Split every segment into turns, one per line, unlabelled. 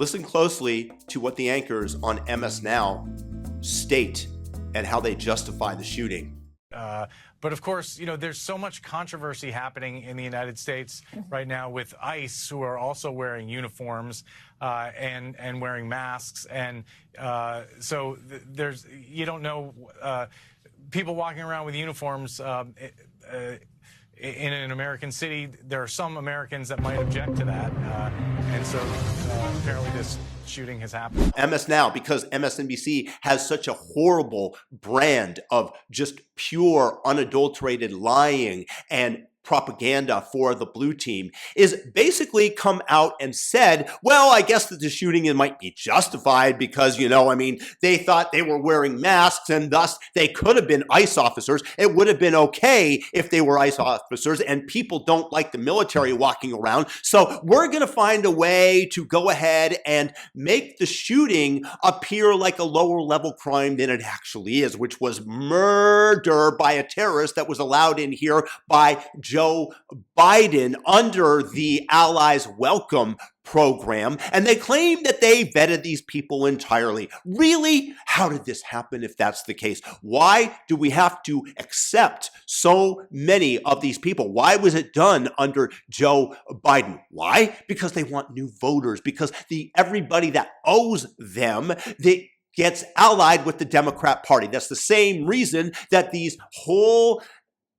Listen closely to what the anchors on MSNOW state and how they justify the shooting.
But of course, you know, there's so much controversy happening in the United States right now with ICE, who are also wearing uniforms and wearing masks. And so there's, you don't know, people walking around with uniforms in an American city. There are some Americans that might object to that. And so apparently this shooting has happened.
MSNOW, because MSNBC has such a horrible brand of just pure, unadulterated lying and propaganda for the blue team, is basically come out and said, well, I guess that the shooting might be justified because, you know, I mean, they thought they were wearing masks and thus they could have been ICE officers. It would have been okay if they were ICE officers, and people don't like the military walking around. So we're going to find a way to go ahead and make the shooting appear like a lower level crime than it actually is, which was murder by a terrorist that was allowed in here by Joe Biden under the Allies Welcome program. And they claim that they vetted these people entirely. Really? How did this happen if that's the case? Why do we have to accept so many of these people? Why was it done under Joe Biden? Why? Because they want new voters, because everybody that owes them, gets allied with the Democrat Party. That's the same reason that these whole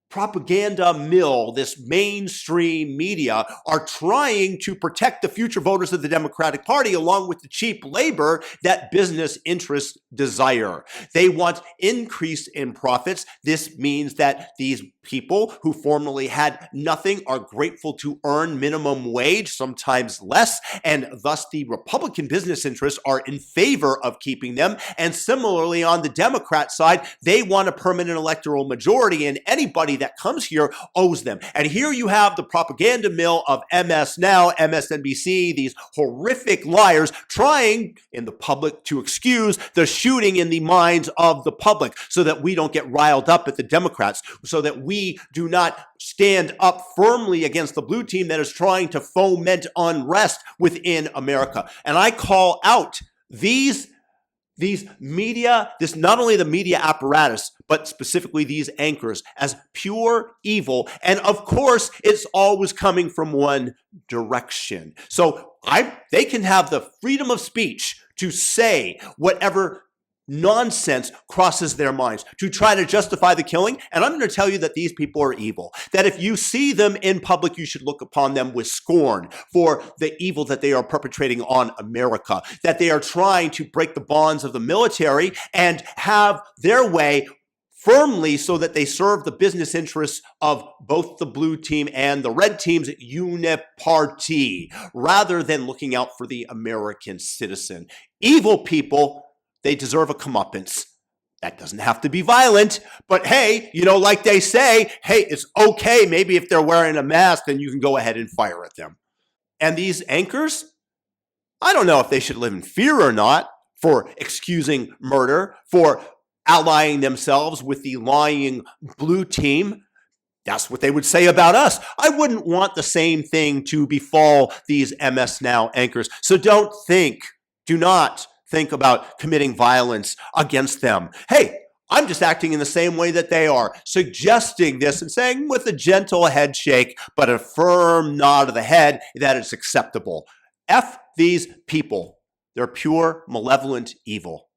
propaganda mill, this mainstream media, are trying to protect the future voters of the Democratic Party along with the cheap labor that business interests desire. They want increase in profits. This means that these people who formerly had nothing are grateful to earn minimum wage, sometimes less, and thus the Republican business interests are in favor of keeping them. And similarly, on the Democrat side, they want a permanent electoral majority, and anybody that comes here owes them. And here you have the propaganda mill of MSNOW, MSNBC, these horrific liars trying in the public to excuse the shooting in the minds of the public so that we don't get riled up at the Democrats, so that we do not stand up firmly against the blue team that is trying to foment unrest within America. And I call out these media, not only the media apparatus, but specifically these anchors as pure evil. And of course, it's always coming from one direction. So they can have the freedom of speech to say whatever nonsense crosses their minds to try to justify the killing. And I'm going to tell you that these people are evil, that if you see them in public, you should look upon them with scorn for the evil that they are perpetrating on America, that they are trying to break the bonds of the military and have their way firmly so that they serve the business interests of both the blue team and the red team's uniparty, rather than looking out for the American citizen. Evil people, they deserve a comeuppance. That doesn't have to be violent, but hey, you know, like they say, hey, it's okay. Maybe if they're wearing a mask, then you can go ahead and fire at them. And these anchors, I don't know if they should live in fear or not for excusing murder, for allying themselves with the lying blue team. That's what they would say about us. I wouldn't want the same thing to befall these MSNOW anchors. So do not think about committing violence against them. Hey, I'm just acting in the same way that they are, suggesting this and saying with a gentle head shake, but a firm nod of the head that it's acceptable. F these people. They're pure, malevolent evil.